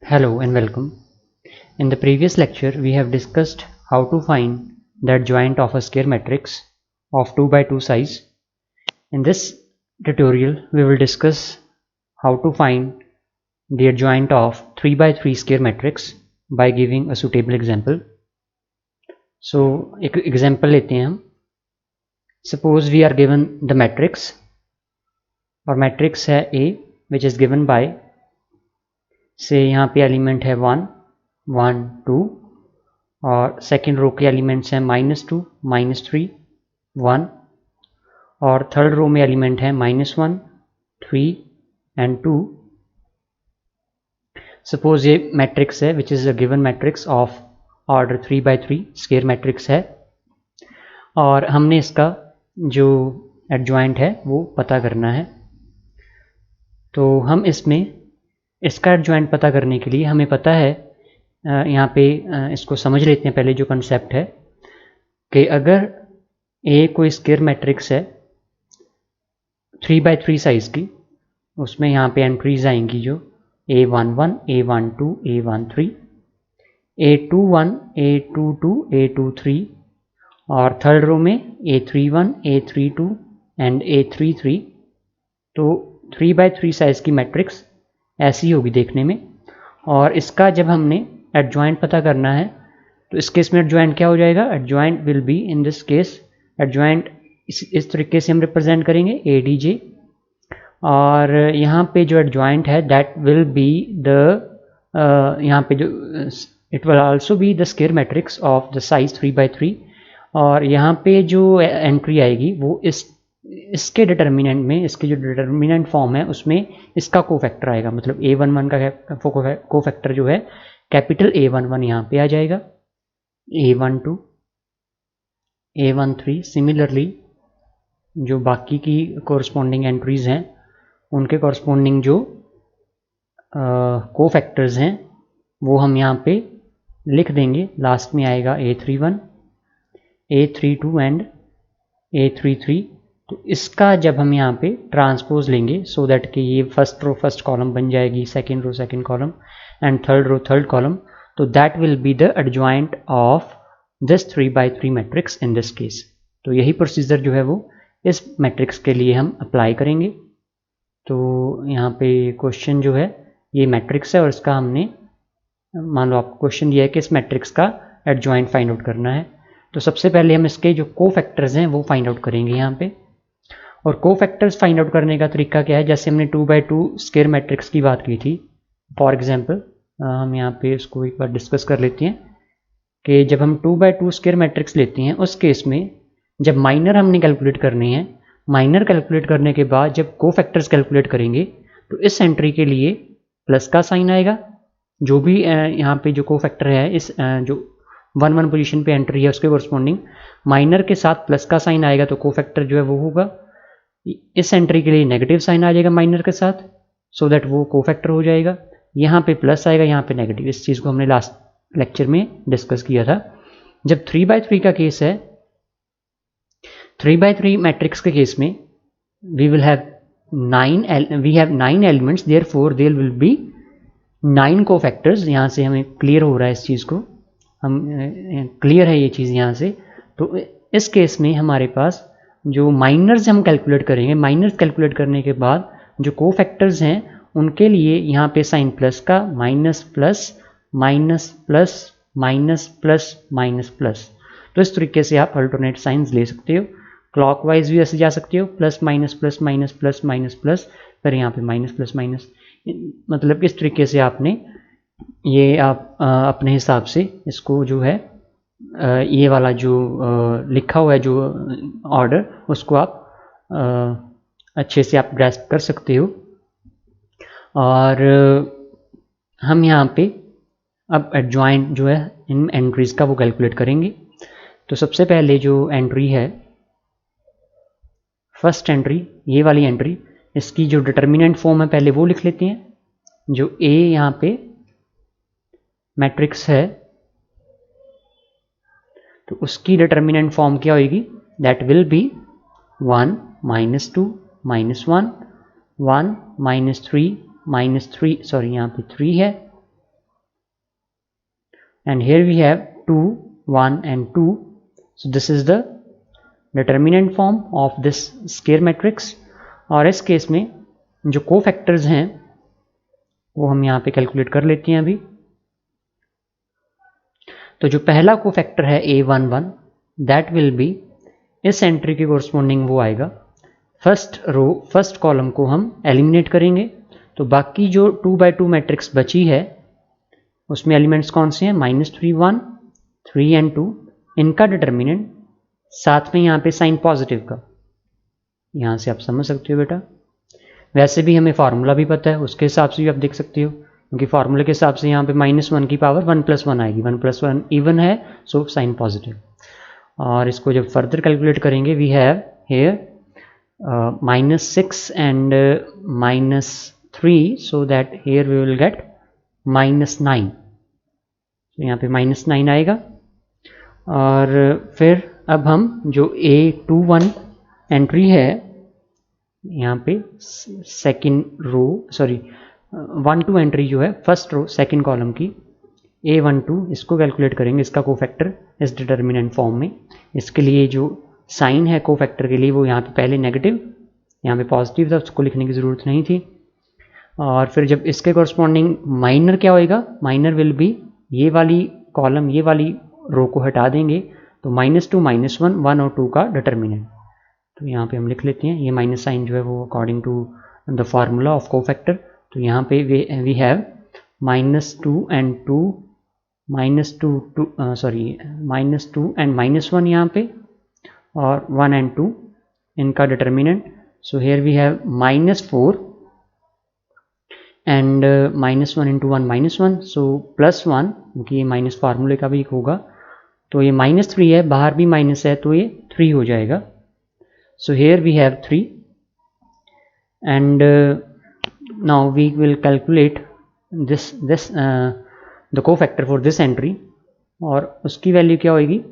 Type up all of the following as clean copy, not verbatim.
Hello and welcome. In the previous lecture, we have discussed how to find the adjoint of a square matrix of 2 by 2 size. In this tutorial, we will discuss how to find the adjoint of 3 by 3 square matrix by giving a suitable example. So, एक example लेते हैं हम. Suppose we are given the matrix और matrix है A which is given by से यहाँ पे element है 1 1 2 और सेकेंड रो के एलिमेंट्स हैं -2 -3 1 और थर्ड रो में एलिमेंट है -1 3 एंड 2. सपोज ये मैट्रिक्स है which is a given matrix of order 3 by 3 square matrix है और हमने इसका जो एडजॉइंट है वो पता करना है. तो हम इसका एडजॉइंट पता करने के लिए हमें पता है यहाँ पे इसको समझ लेते हैं पहले जो कंसेप्ट है कि अगर ए कोई स्क्वायर मैट्रिक्स है 3 by 3 साइज की, उसमें यहाँ पे एंट्रीज आएंगी जो A11 A12 A13 A21 A22 A23 और थर्ड रो में A31 A32 एंड A33. तो 3 by 3 साइज की मैट्रिक्स ऐसी होगी देखने में. और इसका जब हमने एडजॉइंट पता करना है तो इस केस में एडजॉइंट क्या हो जाएगा, adjoint will be in this case adjoint इस तरीके से हम रिप्रेजेंट करेंगे ADJ और यहाँ पे जो एडजॉइंट है दैट विल बी द यहाँ पे जो it will also be the square matrix of the size 3 by 3 और यहाँ पे जो एंट्री आएगी वो इसके डिटर्मिनेंट में, इसके जो डिटर्मिनेंट फॉर्म है उसमें इसका कोफैक्टर आएगा. मतलब A11 का कोफैक्टर जो है कैपिटल A11 यहाँ पे आ जाएगा, A12 A13. सिमिलरली जो बाकी की कोरस्पॉन्डिंग एंट्रीज हैं उनके कोरस्पॉन्डिंग जो कोफैक्टर्स हैं वो हम यहाँ पे लिख देंगे. लास्ट में आएगा A31 A32 एंड A33. तो इसका जब हम यहाँ पे ट्रांसपोज लेंगे सो दैट कि ये फर्स्ट रो फर्स्ट कॉलम बन जाएगी, second row second column and third row third column, तो that will be the adjoint of this 3 by 3 matrix in this case. तो यही प्रोसीजर जो है वो इस मैट्रिक्स के लिए हम अप्लाई करेंगे. तो यहाँ पे क्वेश्चन जो है ये मैट्रिक्स है और इसका हमने मान लो आपको क्वेश्चन दिया है कि इस मैट्रिक्स का एडजॉइंट फाइंड आउट करना है. तो सबसे पहले हम इसके जो कोफैक्टर्स हैं वो फाइंड आउट करेंगे यहाँ पे. और कोफैक्टर्स फाइंड आउट करने का तरीका क्या है, जैसे हमने 2 by 2 स्क्वायर मैट्रिक्स की बात की थी. फॉर एग्जांपल हम यहाँ पे इसको एक बार डिस्कस कर लेते हैं कि जब हम 2 by 2 स्क्वायर मैट्रिक्स लेते हैं उस केस में जब माइनर हमने कैलकुलेट करने हैं, माइनर कैलकुलेट करने के बाद जब कोफैक्टर्स कैलकुलेट करेंगे तो इस एंट्री के लिए प्लस का साइन आएगा. जो भी यहाँ पे जो कोफैक्टर है इस जो 1 1 पोजीशन पे एंट्री है उसके कोरस्पॉन्डिंग माइनर के साथ प्लस का साइन आएगा. तो कोफैक्टर जो है वो होगा, इस एंट्री के लिए नेगेटिव साइन आ जाएगा माइनर के साथ सो दैट वो कोफैक्टर हो जाएगा. यहाँ पे प्लस आएगा, यहाँ पे नेगेटिव. इस चीज़ को हमने लास्ट लेक्चर में डिस्कस किया था. जब 3 by 3 का केस है, 3 by 3 मैट्रिक्स के केस में we have 9 elements, therefore there will be 9 cofactors. यहाँ से हमें क्लियर हो रहा है इस चीज़ को, हम क्लियर है ये चीज़ यहाँ से. तो इस केस में हमारे पास जो माइनर्स हम कैलकुलेट करेंगे, माइनर्स कैलकुलेट करने के बाद जो कोफैक्टर्स हैं उनके लिए यहाँ पे साइन प्लस का minus plus minus plus minus plus minus plus. तो इस तरीके से आप अल्टरनेट साइंस ले सकते हो. क्लॉकवाइज भी ऐसे जा सकते हो, plus minus plus minus plus minus plus, फिर यहाँ पे माइनस प्लस माइनस. मतलब इस तरीके से आपने ये आप अपने हिसाब से इसको जो है ये वाला जो लिखा हुआ है जो ऑर्डर उसको आप अच्छे से आप ग्रैस्प कर सकते हो. और हम यहाँ पे अब एडजॉइंट जो है इन एंट्रीज का वो कैलकुलेट करेंगे. तो सबसे पहले जो एंट्री है, फर्स्ट एंट्री ये वाली एंट्री, इसकी जो डिटर्मिनेंट फॉर्म है पहले वो लिख लेते हैं. जो A यहाँ पे मैट्रिक्स है तो उसकी डिटर्मिनेंट फॉर्म क्या होगी, दैट विल बी 1 -2 -1 1 -3 -3, सॉरी यहाँ पे 3 है and here we have 2, 1 and 2. So this is the determinant form of this square matrix. और इस केस में जो कोफैक्टर्स हैं वो हम यहाँ पे कैलकुलेट कर लेते हैं अभी। तो जो पहला कोफैक्टर है A11 दैट विल बी, इस एंट्री के कोरस्पॉन्डिंग वो आएगा, फर्स्ट रो फर्स्ट कॉलम को हम एलिमिनेट करेंगे, तो बाकी जो 2x2 मैट्रिक्स बची है उसमें एलिमेंट्स कौन से हैं, -3 1 3 एंड 2, इनका डिटर्मिनेंट साथ में यहाँ पे साइन पॉजिटिव का, यहाँ से आप समझ सकते हो बेटा। वैसे भी हमें फार्मूला भी पता है, उसके हिसाब से भी आप देख सकते हो, क्योंकि फार्मूले के हिसाब से यहाँ पे -1 की पावर 1 + 1 आएगी, 1 + 1 इवन है, सो साइन पॉजिटिव। और इसको जब फर्दर कैलकुलेट करेंगे we have here -6 and -3, so that here we will get -9, तो यहाँ पे -9 आएगा। और फिर अब हम जो A21 एंट्री है यहाँ पे सेकंड रो, सॉरी 1-2 एंट्री जो है फर्स्ट रो सेकंड कॉलम की A12, इसको कैलकुलेट करेंगे, इसका कोफैक्टर इस डिटर्मिनेंट फॉर्म में। इसके लिए जो साइन है कोफैक्टर के लिए वो यहाँ पे पहले नेगेटिव, यहाँ पे पॉजिटिव था, उसको लिखने की ज़रूरत नहीं थी। और फिर जब इसके कॉरस्पॉन्डिंग माइनर क्या होएगा, माइनर विल बी, ये वाली कॉलम ये वाली रो को हटा देंगे तो -2 -1 1 और 2 का डिटर्मिनेंट, तो यहाँ पे हम लिख लेते हैं, ये माइनस साइन जो है वो according to the formula of cofactor. तो यहाँ पे वी हैव -2 एंड 2 -2 एंड -1 यहाँ पे, और 1 एंड 2 इनका determinant. So here we have -4 and -1 into 1 -1, सो +1, क्योंकि ये माइनस फार्मूले का भी एक होगा, तो ये -3 है, बाहर भी माइनस है तो ये 3 हो जाएगा। So here we have 3 and now we will calculate this the cofactor for this entry, और उसकी वैल्यू क्या होगी,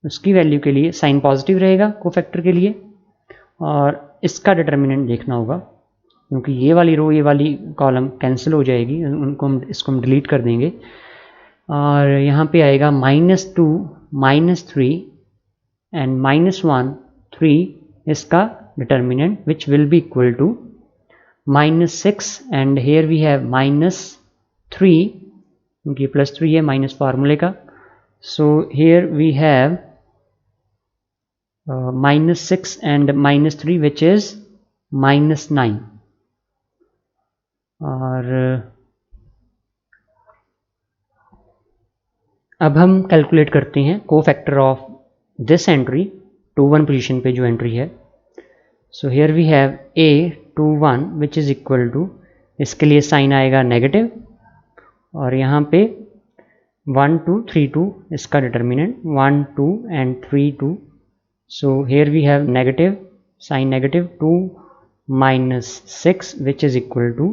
उसकी वैल्यू के लिए साइन पॉजिटिव रहेगा कोफैक्टर के लिए, और इसका डिटर्मिनेंट देखना होगा, क्योंकि ये वाली रो ये वाली कॉलम कैंसिल हो जाएगी, उनको इसको हम डिलीट कर देंगे, और यहाँ पे आएगा -2 -3 एंड -1 3, इसका determinant which will be equal to -6 and here we have -3, क्योंकि +3 है माइनस फार्मूले का, so here we have -6 and -3 which is -9। और अब हम कैलकुलेट करते हैं cofactor of this entry 2-1 position पे जो एंट्री है। So here we have A21 which is equal to, इसके लिए साइन आएगा नेगेटिव, और यहाँ पे 1 2 3 2 इसका determinant 1 2 and 3 2, so here we have negative sign negative 2 -6 which is equal to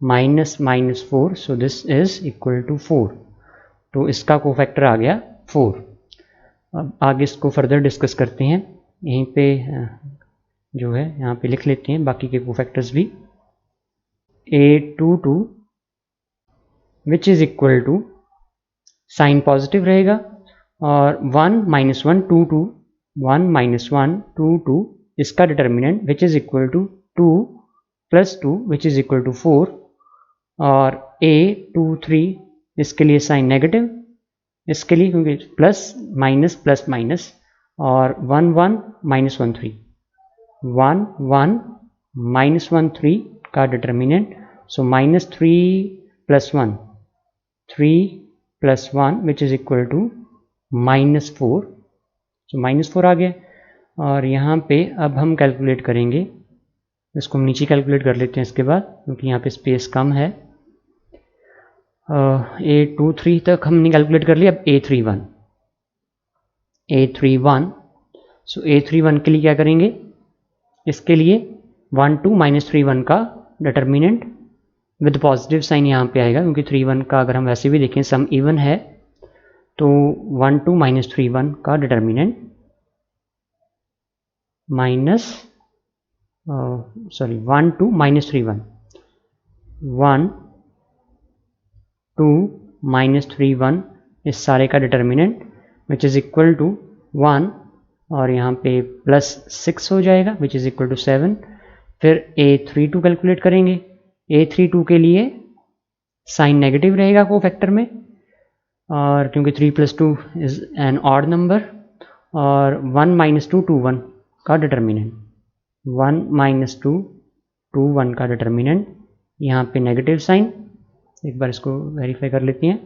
-4, so this is equal to 4, तो इसका कोफैक्टर आ गया 4। अब आगे इसको फर्दर डिस्कस करते हैं, यहीं पे जो है यहाँ पे लिख लेते हैं बाकी के कोफैक्टर्स भी। A22 which is equal to, sign positive रहेगा, और 1 -1 2 2 1 -1 2 2, इसका determinant which is equal to 2 + 2 which is equal to 4, और A23 इसके लिए साइन नेगेटिव, इसके लिए क्योंकि प्लस माइनस, और 1 1 -1 3 1 1 -1 3 का डिटर्मिनेंट, सो -3 + 1 3 + 1 विच इज़ इक्वल टू -4, सो -4 आ गया। और यहाँ पे अब हम कैलकुलेट करेंगे, इसको हम नीचे कैलकुलेट कर लेते हैं इसके बाद, क्योंकि यहाँ पे स्पेस कम है। A23 तक हमने कैलकुलेट कर लिया, अब A31, सो A31 के लिए क्या करेंगे, इसके लिए 1 2 -3 1 का डिटर्मिनेंट विद पॉजिटिव साइन यहाँ पे आएगा, क्योंकि 3 1 का अगर हम वैसे भी देखें सम इवन है, तो 1 2 -3 1 का डिटर्मिनेंट -1 2 -3 1 1 2 -3 1 इस सारे का determinant which is equal to 1 और यहाँ पे +6 हो जाएगा विच इज़ इक्वल टू 7। फिर A32 कैलकुलेट करेंगे। A32 के लिए साइन नेगेटिव रहेगा कोफैक्टर में, और क्योंकि 3 + 2 इज़ एन ऑड नंबर, और 1 - 2 2 1 का डिटर्मिनेंट, 1 - 2 2 1 का डिटर्मिनेंट यहाँ पे नेगेटिव साइन। एक बार इसको वेरीफाई कर लेते हैं।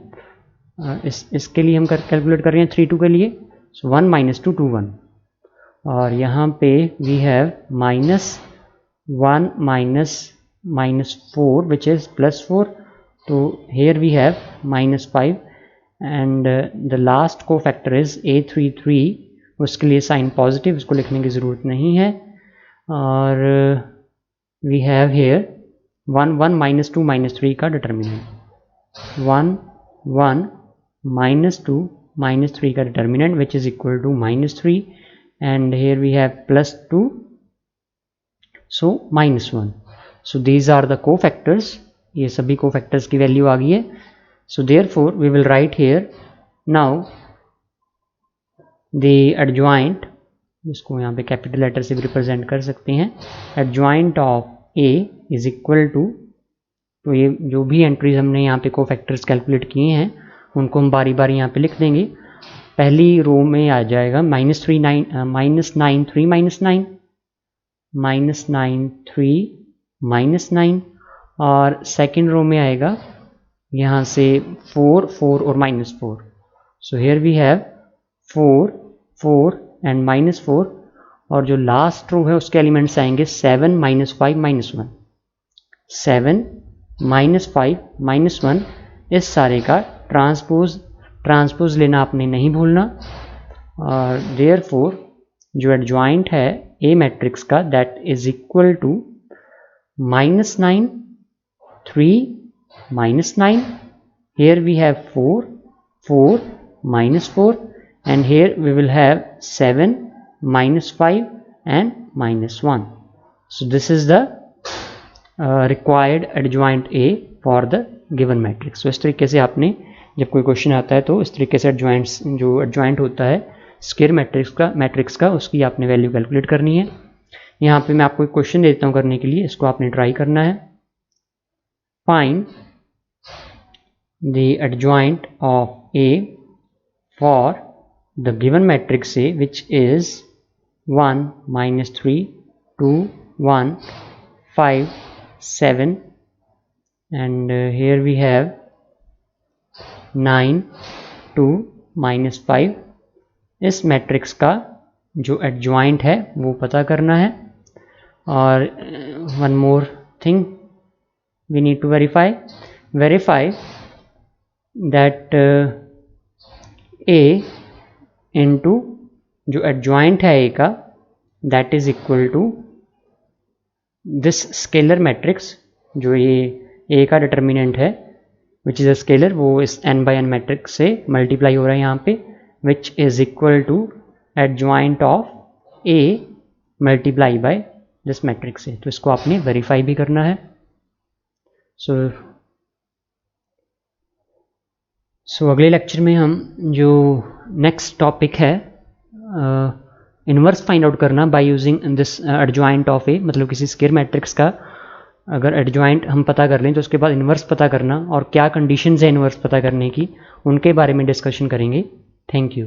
इसके लिए हम कैलकुलेट कर रहे हैं 3 2 के लिए, सो 1 - 2 2 1, और यहाँ पे वी हैव -1 -4 विच इज़ +4, तो here we have -5 and the last cofactor is A33, उसके लिए साइन पॉजिटिव, उसको लिखने की ज़रूरत नहीं है। और we have here 1 1 -2 -3 का डिटर्मिनेंट, 1 1 -2 -3 का determinant which is equal to -3, and here we have +2, so -1। so these are the cofactors, ये सभी कोफैक्टर्स की वैल्यू आ गई है। So therefore we will write here now the adjoint, इसको यहाँ पे कैपिटल लेटर से भी रिप्रेजेंट कर सकते हैं, adjoint of A is equal to, तो ये जो भी एंट्रीज हमने यहाँ पे कोफैक्टर्स कैलकुलेट किए हैं उनको हम बारी बारी यहाँ पे लिख देंगे। पहली रो में आ जाएगा -9 3 -9 -3 और सेकेंड रो में आएगा यहाँ से 4 4 और -4। So here we have 4 4 and -4, और जो लास्ट रो है उसके एलिमेंट्स आएंगे 7 -5 -1, 7 -5 -1। इस सारे का ट्रांसपोज लेना आपने नहीं भूलना। और देयरफॉर जो एडजॉइंट है ए मैट्रिक्स का that is equal to -9 3 -9, here we have 4 4 -4, and here we will have 7 -5 and -1. so this is the required adjoint A for the given matrix। so इस तरीके से आपने जब कोई क्वेश्चन आता है तो इस तरीके से एडजॉइंट होता है स्क्वायर मैट्रिक्स का उसकी आपने वैल्यू कैलकुलेट करनी है। यहाँ पे मैं आपको एक क्वेश्चन देता हूँ करने के लिए, इसको आपने ट्राई करना है। Find the adjoint of A for the given matrix A which is 1 -3 2 1 5 7, and here we have 9 2 -5। इस मैट्रिक्स का जो एडजॉइंट है वो पता करना है। और one more thing we need to verify that A into जो एडजॉइंट है A का that is equal to this scalar matrix, जो ये A का डिटर्मिनेंट है विच इज़ अ स्केलर, वो इस n/n मैट्रिक्स से मल्टीप्लाई हो रहा है यहाँ पे, which is equal to adjoint of A multiply by this matrix है। तो इसको आपने वेरीफाई भी करना है। सो अगले लेक्चर में हम जो नेक्स्ट टॉपिक है इन्वर्स फाइंड आउट करना by using this adjoint of A, मतलब किसी स्क्वायर मैट्रिक्स का अगर एडजॉइंट हम पता कर लें तो उसके बाद इन्वर्स पता करना और क्या कंडीशंस है इन्वर्स पता करने की, उनके बारे में डिस्कशन करेंगे। Thank you.